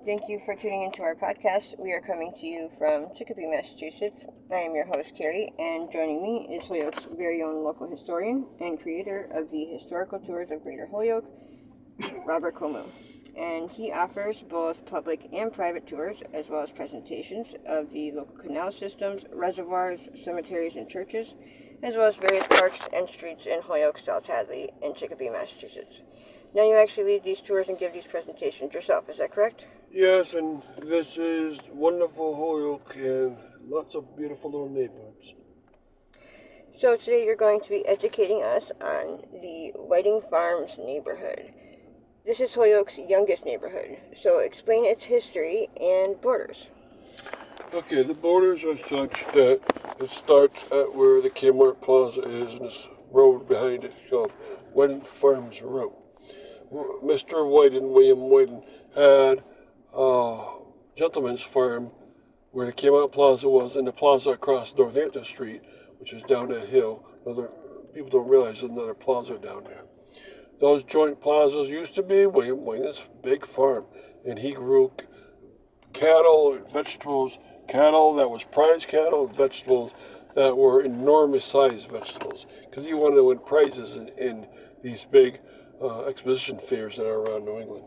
Thank you for tuning into our podcast. We are coming to you from Chicopee, Massachusetts. I am your host, Carrie, and joining me is Holyoke's very own local historian and creator of the Historical Tours of Greater Holyoke, Robert Como. And he offers both public and private tours, as well as presentations of the local canal systems, reservoirs, cemeteries, and churches, as well as various parks and streets in Holyoke, South Hadley, and Chicopee, Massachusetts. Now you actually lead these tours and give these presentations yourself, is that correct? Yes, and this is wonderful Holyoke and lots of beautiful little neighborhoods. So today you're going to be educating us on the Whiting Farms neighborhood. This is Holyoke's youngest neighborhood, so explain its history and borders. Okay, the borders are such that it starts at where the Kmart Plaza is, and this road behind it is called Whiting Farms Road. Mr. Whiting, William Whiting, had a gentleman's farm where the Kmart Plaza was, and the plaza across Northampton Street, which is down that hill. People don't realize there's another plaza down there. Those joint plazas used to be William Whiting's big farm, and he grew cattle and vegetables, cattle that was prize cattle and vegetables that were enormous sized vegetables, because he wanted to win prizes in these big exposition fairs that are around New England.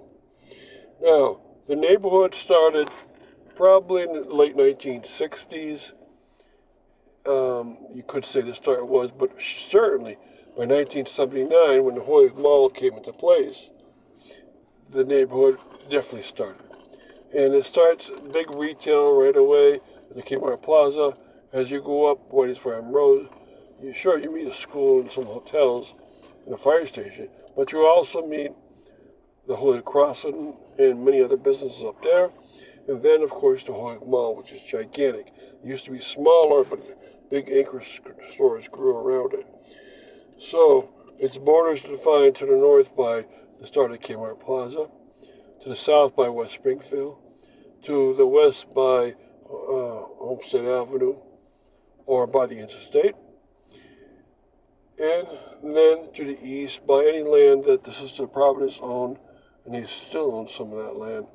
Now, the neighborhood started probably in the late 1960s. You could say the start was, but certainly by 1979, when the Holyoke Mall came into place, the neighborhood definitely started. And it starts big retail right away at the Kmart Plaza. As you go up Whiting's Farm Road, you meet a school and some hotels and a fire station, but you also meet the Holyoke Crossing and many other businesses up there. And then, of course, the Holyoke Mall, which is gigantic. It used to be smaller, but big anchor stores grew around it. So, its borders are defined to the north by the start of Kmart Plaza, to the south by West Springfield, to the west by Homestead Avenue, or by the interstate, and then to the east by any land that the Sister of Providence owned, and they still own some of that land.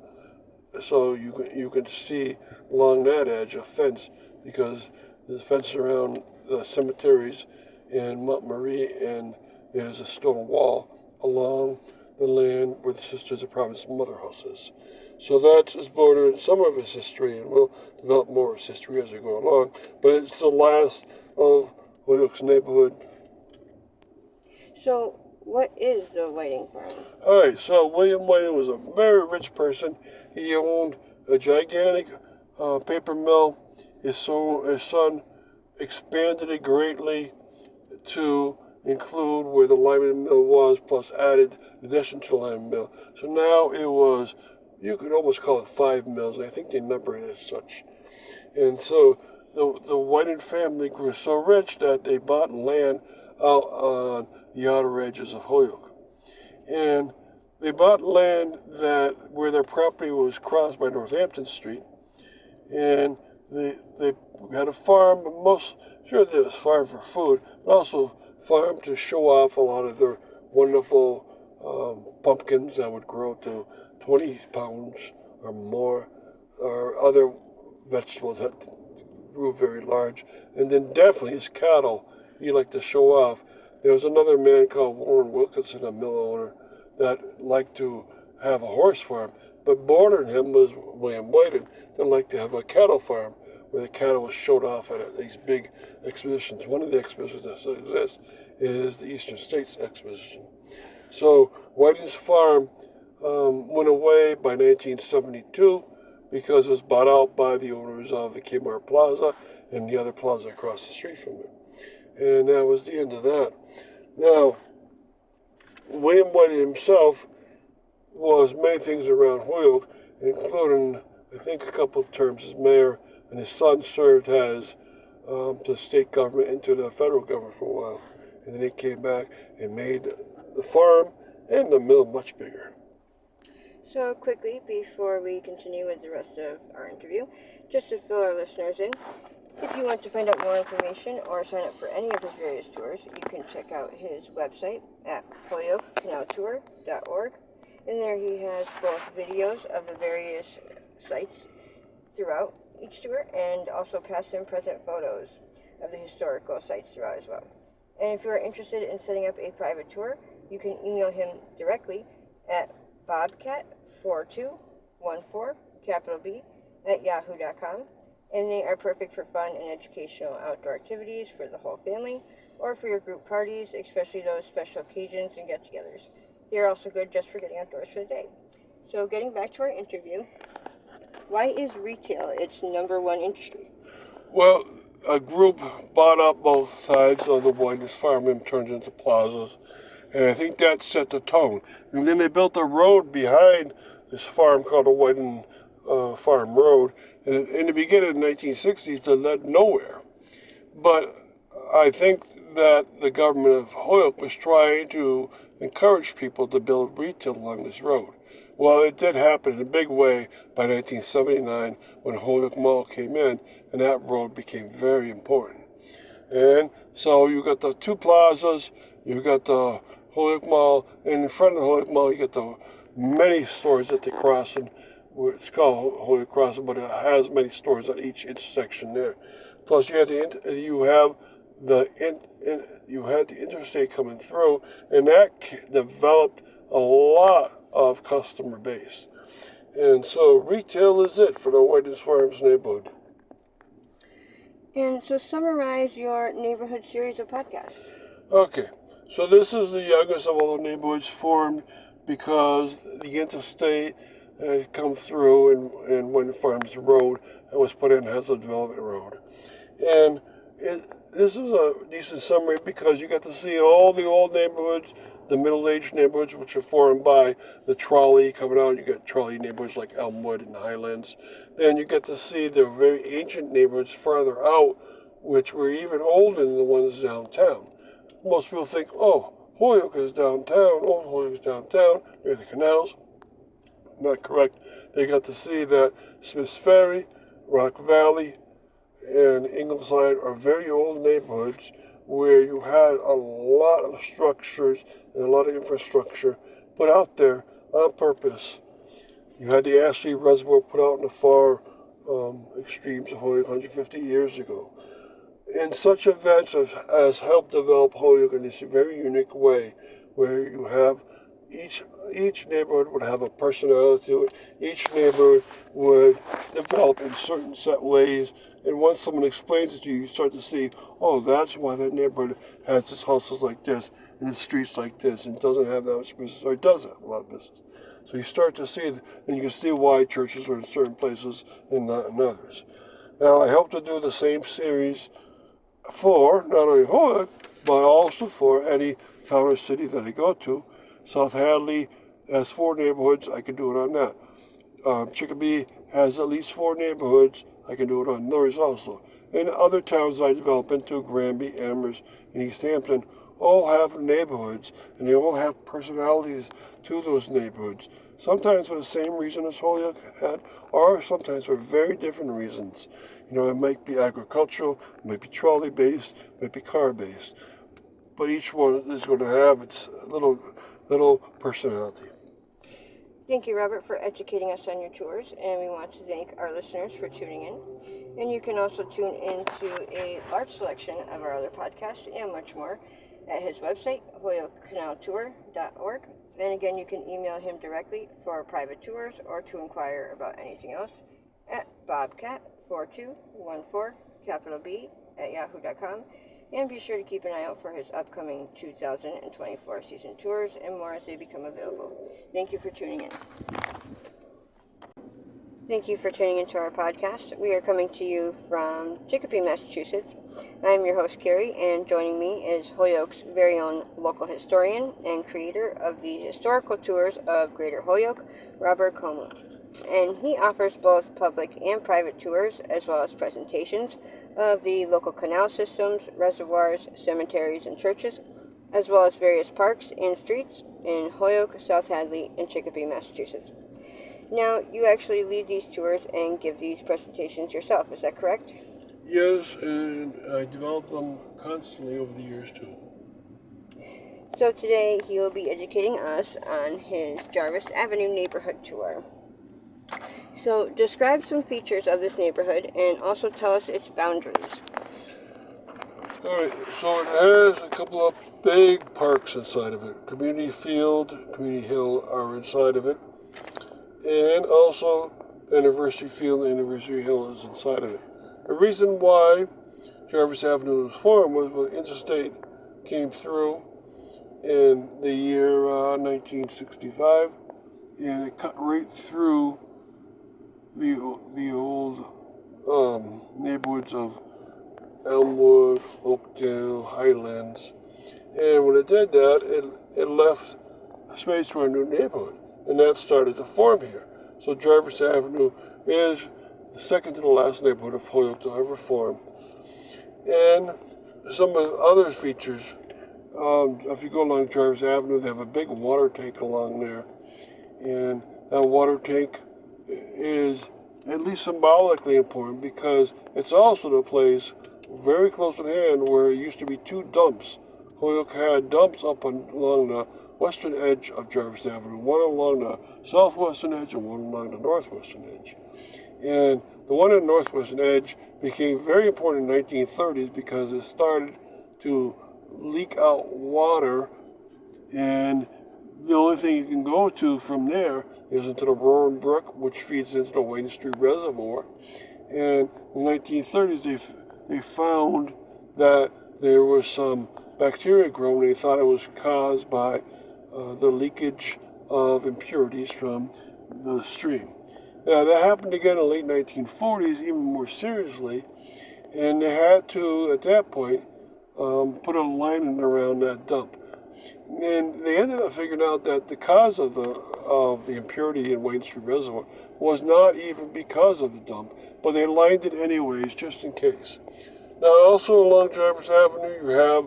So you can see along that edge a fence, because there's a fence around the cemeteries in Montmarie, and there's a stone wall along the land where the Sisters of Providence mother house is. So that's his border and some of his history, and we'll develop more of his history as we go along. But it's the last of Holyoke's neighborhood. So, what is the Whiting Farm? All right, so William Whiting was a very rich person. He owned a gigantic paper mill. His son expanded it greatly to include where the Lyman Mill was, plus added addition to the Lyman Mill. So now it was, you could almost call it 5 mills. I think they number it as such. And so the Whiting family grew so rich that they bought land out on the outer edges of Holyoke. And they bought land that where their property was crossed by Northampton Street, and they had a farm, but there was farm for food, but also farm to show off a lot of their wonderful pumpkins that would grow to 20 pounds or more, or other vegetables that grew very large, and then definitely his cattle he liked to show off. There was another man called Warren Wilkinson, a mill owner, that liked to have a horse farm, but bordering him was William Whiting that liked to have a cattle farm where the cattle was showed off at these big expositions. One of the expositions that still exists is the Eastern States Exposition. So Whiting's farm went away by 1972 because it was bought out by the owners of the Kmart Plaza and the other plaza across the street from it. And that was the end of that. Now, William Whiting himself was many things around Holyoke, including, I think, a couple of terms as mayor, and his son served as the state government into the federal government for a while. And then he came back and made the farm and the mill much bigger. So, quickly, before we continue with the rest of our interview, just to fill our listeners in, if you want to find out more information or sign up for any of his various tours, you can check out his website at holyokecanaltour.org. In there he has both videos of the various sites throughout each tour and also past and present photos of the historical sites throughout as well. And if you are interested in setting up a private tour, you can email him directly at bobcat4214, capital B, at yahoo.com. And they are perfect for fun and educational outdoor activities for the whole family or for your group parties, especially those special occasions and get-togethers. They are also good just for getting outdoors for the day. So getting back to our interview, why is retail its number one industry? Well, a group bought up both sides of the Whiten's farm and turned into plazas, and I think that set the tone. And then they built a road behind this farm called the Whiten Farm Road, and in the beginning of the 1960s, it led nowhere. But I think that the government of Holyoke was trying to encourage people to build retail along this road. Well, it did happen in a big way by 1979 when Holyoke Mall came in, and that road became very important. And so you got the two plazas, you got the Holyoke Mall, and in front of the Holyoke Mall you get the many stores at the crossing. It's called Holyoke Crossing, but it has many stores at each intersection there. Plus, you had the interstate coming through, and that developed a lot of customer base. And so retail is it for the Whiten's Farms neighborhood. And so summarize your neighborhood series of podcasts. Okay, so this is the youngest of all the neighborhoods formed because the interstate had come through and Whiten Farms Road was put in as a development road. And this is a decent summary because you got to see all the old neighborhoods, the middle-aged neighborhoods, which are formed by the trolley coming out. You get trolley neighborhoods like Elmwood and Highlands. Then you get to see the very ancient neighborhoods farther out, which were even older than the ones downtown. Most people think, oh, Holyoke is downtown, old Holyoke is downtown, near the canals. Not correct. They got to see that Smith's Ferry, Rock Valley, and Ingleside are very old neighborhoods where you had a lot of structures and a lot of infrastructure put out there on purpose. You had the Ashley Reservoir put out in the far extremes of Holyoke 150 years ago. And such events has helped develop Holyoke in this very unique way where you have each neighborhood would have a personality to it. Each neighborhood would develop in certain set ways. And once someone explains it to you, you start to see, oh, that's why that neighborhood has its houses like this and its streets like this and doesn't have that much business, or it does have a lot of business. So you start to see, and you can see why churches are in certain places and not in others. Now, I hope to do the same series for not only Holyoke, but also for any town or city that I go to. South Hadley has 4 neighborhoods. I can do it on that. Chicopee has at least 4 neighborhoods. I can do it on theirs also. And other towns I develop into, Granby, Amherst, and East Hampton, all have neighborhoods, and they all have personalities to those neighborhoods. Sometimes for the same reason as Holyoke had, or sometimes for very different reasons. You know, it might be agricultural, it might be trolley-based, it might be car-based. But each one is going to have its little personality. Thank you, Robert, for educating us on your tours, and we want to thank our listeners for tuning in. And you can also tune into a large selection of our other podcasts and much more at his website, holyokecanaltour.org. And again, you can email him directly for private tours or to inquire about anything else at bobcat4214, capital B, at yahoo.com. And be sure to keep an eye out for his upcoming 2024 season tours and more as they become available. Thank you for tuning in. Thank you for tuning into our podcast. We are coming to you from Chicopee, Massachusetts. I'm your host, Carrie, and joining me is Holyoke's very own local historian and creator of the historical tours of Greater Holyoke, Robert Como. And he offers both public and private tours, as well as presentations of the local canal systems, reservoirs, cemeteries, and churches, as well as various parks and streets in Holyoke, South Hadley, and Chicopee, Massachusetts. Now, you actually lead these tours and give these presentations yourself, is that correct? Yes, and I develop them constantly over the years too. So today he will be educating us on his Jarvis Avenue neighborhood tour. So describe some features of this neighborhood and also tell us its boundaries. Alright, so it has a couple of big parks inside of it. Community Field, Community Hill are inside of it. And also University Field and University Hill is inside of it. The reason why Jarvis Avenue was formed was when interstate came through in the year 1965, and it cut right through the old neighborhoods of Elmwood, Oakdale, Highlands, and when it did that, it left space for a new neighborhood, and that started to form here. So Jarvis Avenue is the second to the last neighborhood of Holyoke to ever form. And some of the other features, if you go along Jarvis Avenue, they have a big water tank along there. And that water tank is at least symbolically important because it's also the place very close at hand where it used to be two dumps. Holyoke had dumps up along the western edge of Jarvis Avenue, one along the southwestern edge and one along the northwestern edge. And the one on the northwestern edge became very important in the 1930s because it started to leak out water, and the only thing you can go to from there is into the Roaring Brook, which feeds into the Wayne Street Reservoir. And in the 1930s, they found that there was some bacteria growing. They thought it was caused by the leakage of impurities from the stream. Now, that happened again in the late 1940s, even more seriously, and they had to, at that point, put a lining around that dump. And they ended up figuring out that the cause of the impurity in Wayne Street Reservoir was not even because of the dump, but they lined it anyways, just in case. Now, also along Jarvis Avenue, you have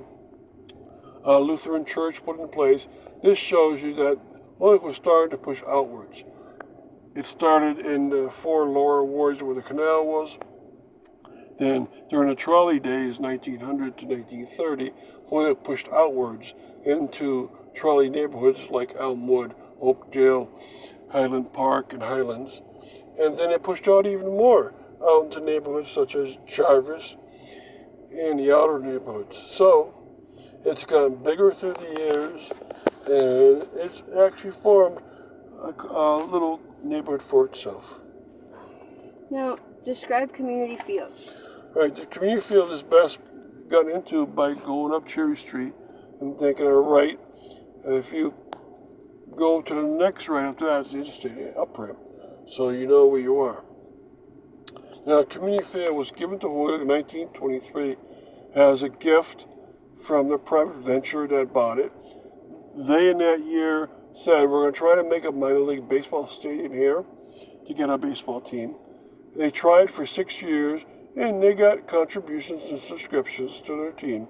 a Lutheran church put in place. This shows you that Holyoke was starting to push outwards. It started in the 4 lower wards where the canal was. Then, during the trolley days, 1900 to 1930, Holyoke pushed outwards into trolley neighborhoods like Elmwood, Oakdale, Highland Park, and Highlands. And then it pushed out even more out into neighborhoods such as Jarvis and the outer neighborhoods. So, it's gotten bigger through the years, and it's actually formed a little neighborhood for itself. Now, describe Community Field. Right, the community field is best gotten into by going up Cherry Street and taking a right. And if you go to the next right after that, it's the interstate up ramp, so you know where you are. Now, community field was given to Holyoke in 1923 as a gift from the private venture that bought it. They, in that year, said, we're going to try to make a minor league baseball stadium here to get our baseball team. They tried for 6 years, and they got contributions and subscriptions to their team.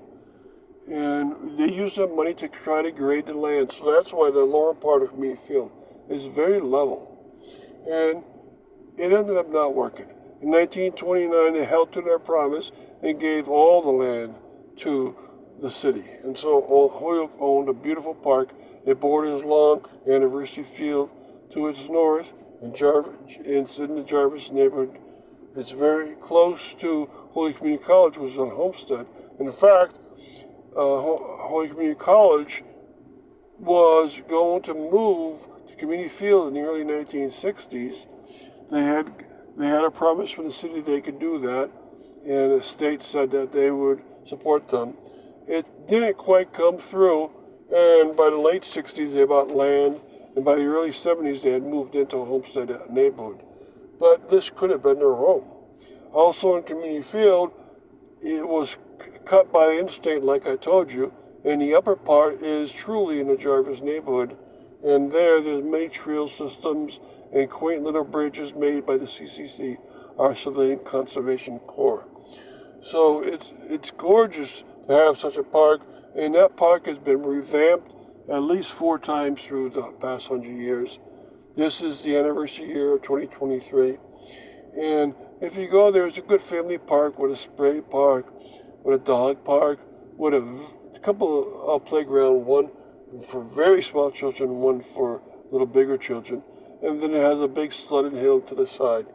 And they used that money to try to grade the land. So that's why the lower part of Community Field is very level. And it ended up not working. In 1929, they held to their promise and gave all the land to the city. And so Holyoke owned a beautiful park. It borders along University Field to its north, and it's in the Jarvis neighborhood. It's very close to Holyoke Community College, which is on Homestead. And in fact, Holyoke Community College was going to move to Community Field in the early 1960s. They had a promise from the city they could do that, and the state said that they would support them. It didn't quite come through, and by the late 60s they bought land, and by the early 70s they had moved into a Homestead neighborhood. But this could have been their home. Also in Community Field, it was cut by the interstate, like I told you, and the upper part is truly in the Jarvis neighborhood. And there's many trail systems and quaint little bridges made by the CCC, our Civilian Conservation Corps. So it's gorgeous to have such a park, and that park has been revamped at least 4 times through the past 100 years. This is the anniversary year of 2023. And if you go there, it's a good family park with a spray park, with a dog park, with a couple of playground, one for very small children, one for little bigger children, and then it has a big sledding hill to the side.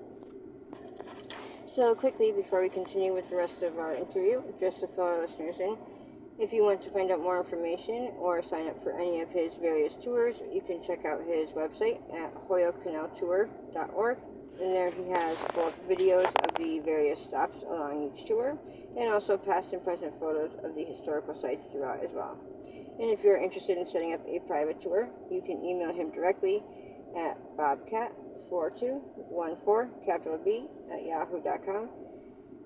So quickly, before we continue with the rest of our interview, just to fill our listeners in, if you want to find out more information or sign up for any of his various tours, you can check out his website at holyokecanaltour.org. And there he has both videos of the various stops along each tour and also past and present photos of the historical sites throughout as well. And if you're interested in setting up a private tour, you can email him directly at bobcat4214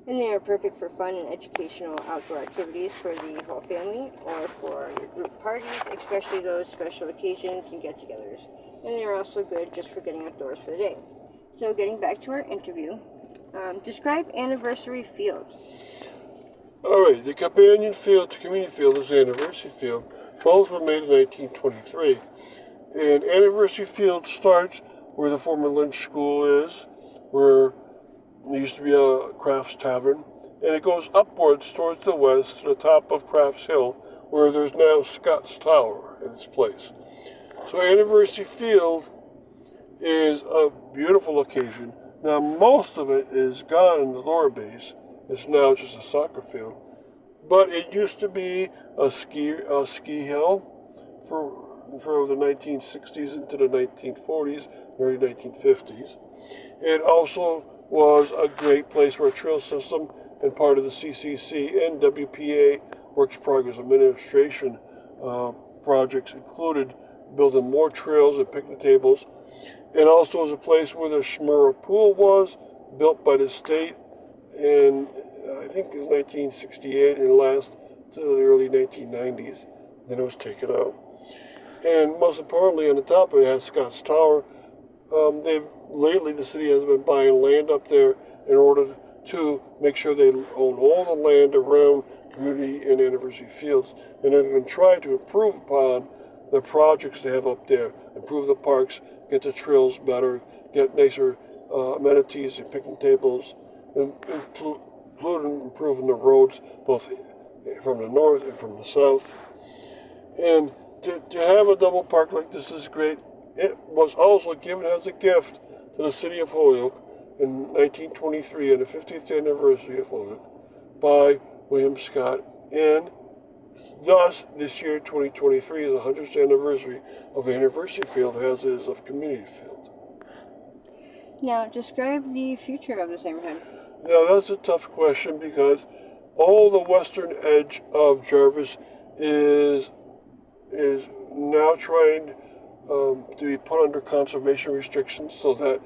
and they are perfect for fun and educational outdoor activities for the whole family or for your group parties, especially those special occasions and get-togethers. And they are also good just for getting outdoors for the day. So getting back to our interview, describe Anniversary Field. All right, the companion field to community field is Anniversary Field. Both were made in 1923. And Anniversary Field starts where the former Lynch School is, where there used to be a Crafts Tavern, and it goes upwards towards the west to the top of Crafts Hill, where there's now Scott's Tower in its place. So Anniversary Field is a beautiful location. Now most of it is gone in the lower base. It's now just a soccer field. But it used to be a ski hill for the 1960s into the 1940s, early 1950s. It also was a great place where a trail system and part of the CCC and WPA Works Progress Administration projects included building more trails and picnic tables. And also was a place where the Schmurra Pool was, built by the state in, I think it was 1968, and last to the early 1990s. Then it was taken out. And most importantly, on the top of it has Scott's Tower. Lately the city has been buying land up there in order to make sure they own all the land around community and Anniversary Fields, and they're going to try to improve upon the projects they have up there, improve the parks, get the trails better, get nicer amenities and picnic tables, including improving the roads both from the north and from the south. And to have a double park like this is great. It was also given as a gift to the city of Holyoke in 1923 on the 50th anniversary of Holyoke by William Scott, and thus this year 2023 is the 100th anniversary of Anniversary Field, as is of Community Field. Now describe the future of this neighborhood. Now that's a tough question because all the western edge of Jarvis is now trying to be put under conservation restrictions so that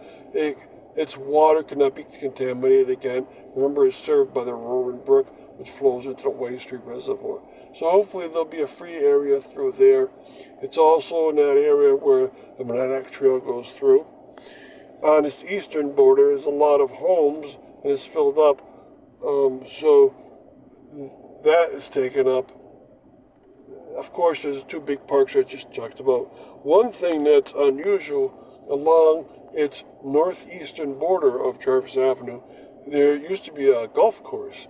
its water cannot be contaminated again. Remember, it's served by the Rowan Brook, which flows into the White Street Reservoir. So hopefully there'll be a free area through there. It's also in that area where the Monadnock Trail goes through. On its eastern border is a lot of homes, and it's filled up. So that is taken up. Of course, there's two big parks I just talked about. One thing that's unusual, along its northeastern border of Jarvis Avenue, there used to be a golf course.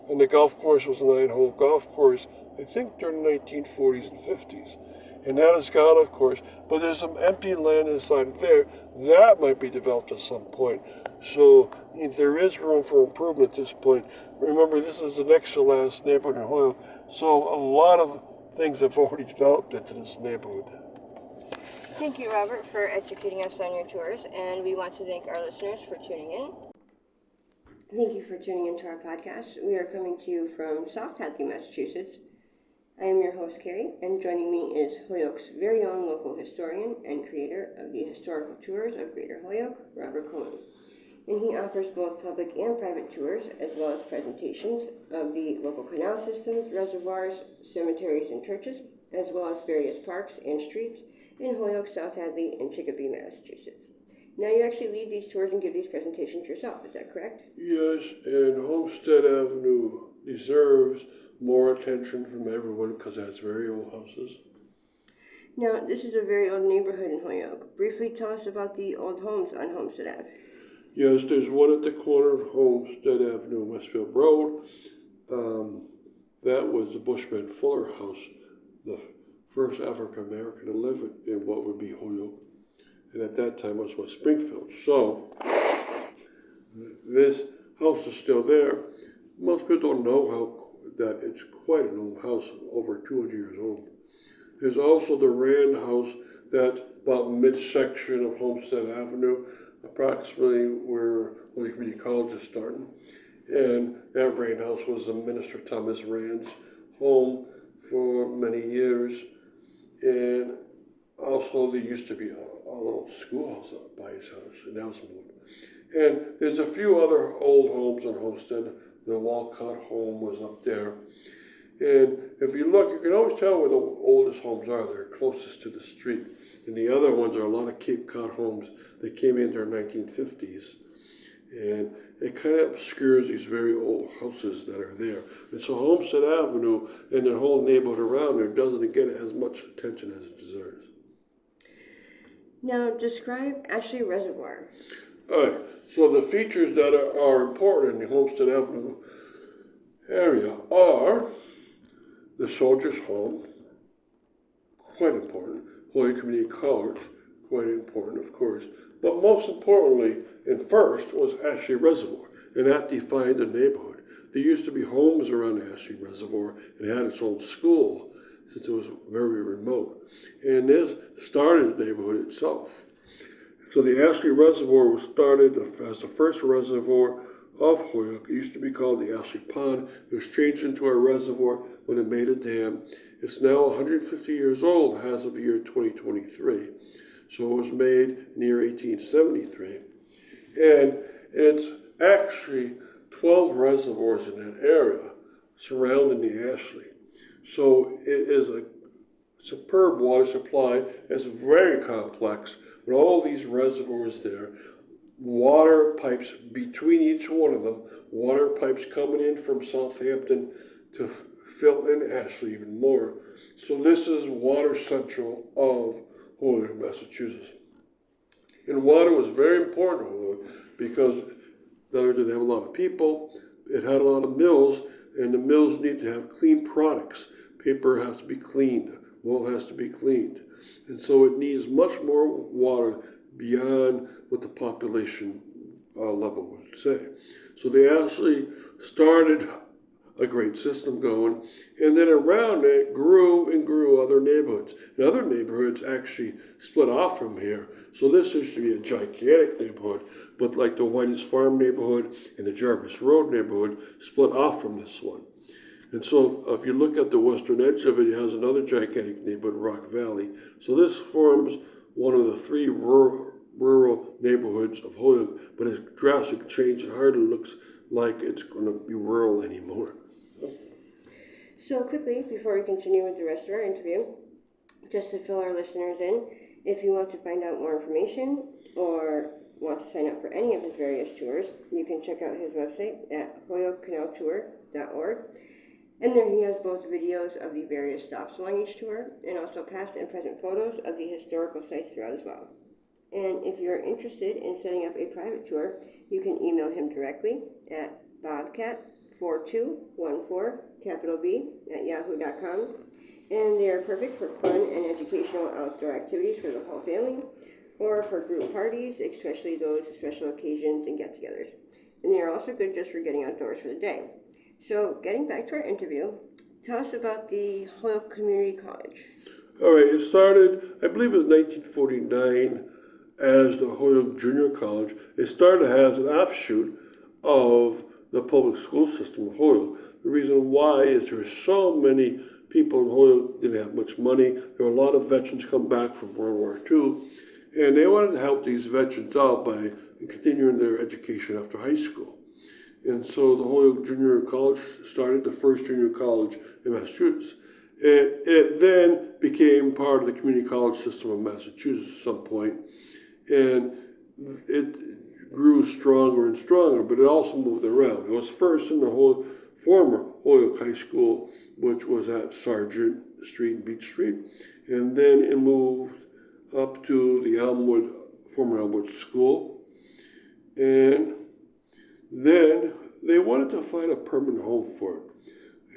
And the golf course was a 9-hole golf course, I think during the 1940s and 50s. And that is gone, of course. But there's some empty land inside there. That might be developed at some point. So there is room for improvement at this point. Remember, this is the next to last neighborhood in Holyoke. So a lot of things have already developed into this neighborhood. Thank you, Robert, for educating us on your tours, and we want to thank our listeners for tuning in. Thank you for tuning into our podcast. We are coming to you from South Hadley, Massachusetts. I am your host, Carrie, and joining me is Holyoke's very own local historian and creator of the historical tours of Greater Holyoke, Robert Cohen. And he offers both public and private tours, as well as presentations of the local canal systems, reservoirs, cemeteries, and churches, as well as various parks and streets in Holyoke, South Hadley, and Chicopee, Massachusetts. Now you actually lead these tours and give these presentations yourself, is that correct? Yes, and Homestead Avenue deserves more attention from everyone because it has very old houses. Now, this is a very old neighborhood in Holyoke. Briefly tell us about the old homes on Homestead Ave. Yes, there's one at the corner of Homestead Avenue and Westfield Road. That was the Bushman Fuller house first African American to live in what would be Holyoke. And at that time it was West Springfield. So this house is still there. Most people don't know that it's quite an old house, over 200 years old. There's also the Rand House, that's about midsection of Homestead Avenue, approximately where Holyoke Community College is starting. And that Rand House was the Minister Thomas Rand's home for many years. And also there used to be a little schoolhouse by his house, and that was moved. And there's a few other old homes on Homestead. The Walcott home was up there. And if you look, you can always tell where the oldest homes are. They're closest to the street. And the other ones are a lot of Cape Cod homes that came in during the 1950s. And it kind of obscures these very old houses that are there. And so Homestead Avenue and the whole neighborhood around there doesn't get as much attention as it deserves. Now, describe Ashley Reservoir. All right, so the features that are important in the Homestead Avenue area are the Soldier's Home, quite important, Holyoke Community College, quite important, of course, but most importantly, and first, was Ashley Reservoir, and that defined the neighborhood. There used to be homes around Ashley Reservoir, and it had its own school, since it was very remote. And this started the neighborhood itself. So the Ashley Reservoir was started as the first reservoir of Holyoke. It used to be called the Ashley Pond. It was changed into a reservoir when it made a dam. It's now 150 years old as of the year 2023. So it was made in the year 1873. And it's actually 12 reservoirs in that area surrounding the Ashley. So it is a superb water supply. It's very complex with all these reservoirs there. Water pipes between each one of them. Water pipes coming in from Southampton to fill in Ashley even more. So this is water central of Holyoke, Massachusetts. And water was very important to Holyoke because not only did they have a lot of people, it had a lot of mills, and the mills need to have clean products. Paper has to be cleaned, wool has to be cleaned. And so it needs much more water beyond what the population level would say. So they actually started a great system going, and then around it grew and grew other neighborhoods. And other neighborhoods actually split off from here. So this used to be a gigantic neighborhood, but like the Whiting's Farm neighborhood and the Jarvis Road neighborhood split off from this one. And so if you look at the western edge of it, it has another gigantic neighborhood, Rock Valley. So this forms one of the three rural neighborhoods of Holyoke, but it's drastic change. It hardly looks like it's going to be rural anymore. So quickly, before we continue with the rest of our interview, just to fill our listeners in, if you want to find out more information or want to sign up for any of his various tours, you can check out his website at holyokecanaltour.org. And there he has both videos of the various stops along each tour and also past and present photos of the historical sites throughout as well. And if you're interested in setting up a private tour, you can email him directly at bobcat4214, capital B, at yahoo.com. And they are perfect for fun and educational outdoor activities for the whole family or for group parties, especially those special occasions and get-togethers. And they are also good just for getting outdoors for the day. So getting back to our interview, tell us about the Holyoke Community College. All right, it started, I believe it was 1949, as the Holyoke Junior College. It started as an offshoot of the public school system of Holyoke. The reason why is there's so many people in Holyoke didn't have much money. There were a lot of veterans come back from World War II, and they wanted to help these veterans out by continuing their education after high school. And so the Holyoke Junior College started, the first junior college in Massachusetts. It then became part of the community college system of Massachusetts at some point, and it grew stronger and stronger, but it also moved around. It was first in the former Holyoke High School, which was at Sargent Street and Beach Street, and then it moved up to the former Elmwood School, and then they wanted to find a permanent home for it.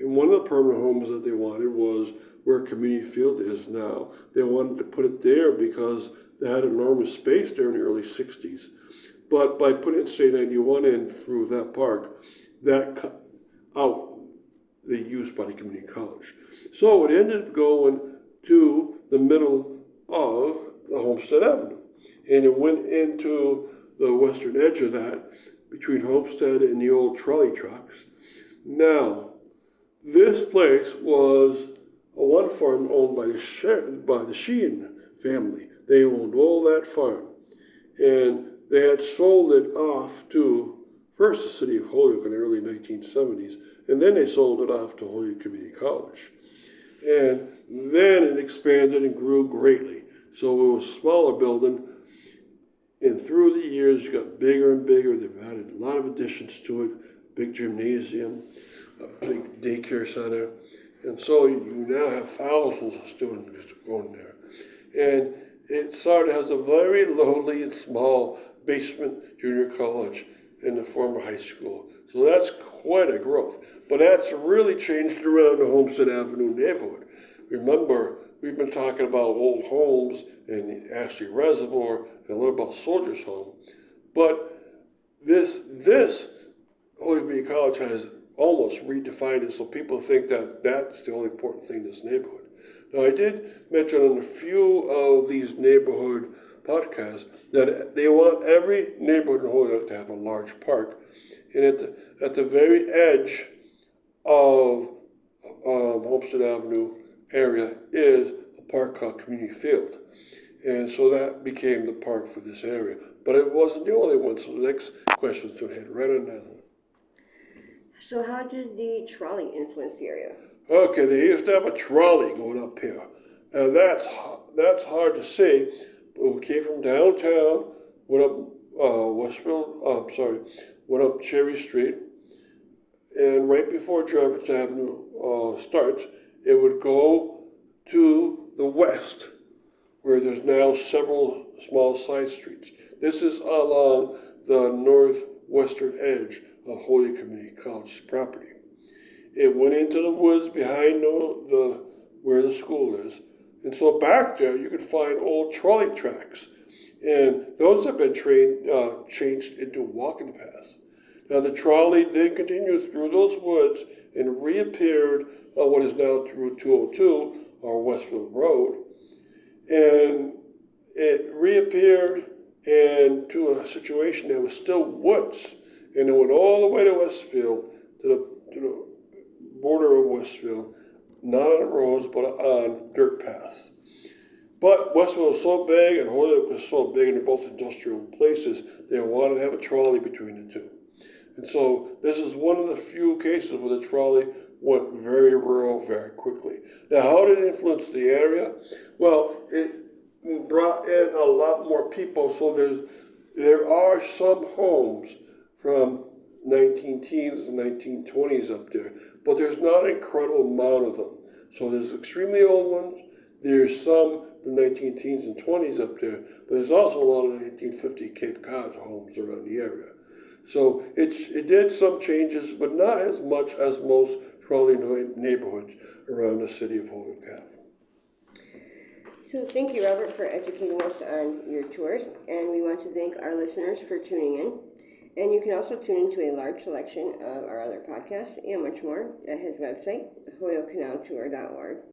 And one of the permanent homes that they wanted was where Community Field is now. They wanted to put it there because they had enormous space there in the early 60s. But by putting State 91 in through that park, that cut out the use by the community college. So it ended up going to the middle of the Homestead Avenue. And it went into the western edge of that between Homestead and the old trolley tracks. Now, this place was a one farm owned by the Sheehan family. They owned all that farm. And they had sold it off to first the city of Holyoke in the early 1970s, and then they sold it off to Holyoke Community College. And then it expanded and grew greatly. So it was a smaller building, and through the years it got bigger and bigger. They've added a lot of additions to it, big gymnasium, a big daycare center. And so you now have thousands of students going there. And it started as a very lowly and small basement junior college in the former high school. So that's quite a growth. But that's really changed around the Homestead Avenue neighborhood. Remember, we've been talking about old homes and the Ashley Reservoir and a little about Soldiers Home. But this Holyoke Community College has almost redefined it so people think that that's the only important thing in this neighborhood. Now, I did mention on a few of these neighborhood podcasts that they want every neighborhood in Holyoke to have a large park. And at the very edge of Homestead Avenue area is a park called Community Field. And so that became the park for this area. But it wasn't the only one, so the next question is going to head right on that. So how did the trolley influence the area? Okay, they used to have a trolley going up here. Now that's hard to see, but we came from downtown, went up went up Cherry Street, and right before Jarvis Avenue starts, it would go to the west, where there's now several small side streets. This is along the northwestern edge of Holyoke Community College property. It went into the woods behind where the school is. And so back there, you could find old trolley tracks. And those have been changed into walking paths. Now, the trolley then continued through those woods and reappeared on what is now Route 202, or Westfield Road. And it reappeared into a situation that was still woods. And it went all the way to Westfield, to the border of Westfield, not on roads, but on dirt paths. But Westfield was so big and Holyoke was so big, and they're both industrial places, they wanted to have a trolley between the two. And so this is one of the few cases where the trolley went very rural very quickly. Now, how did it influence the area? Well, it brought in a lot more people, so there are some homes from 19-teens and 1920s up there, but there's not an incredible amount of them. So there's extremely old ones, there's some from 19-teens and 20s up there, but there's also a lot of 1950 Cape Cod homes around the area. So it did some changes, but not as much as most trolley neighborhoods around the city of Holyoke have. So thank you, Robert, for educating us on your tours, and we want to thank our listeners for tuning in. And you can also tune into a large selection of our other podcasts and much more at his website, holyokecanaltour.org.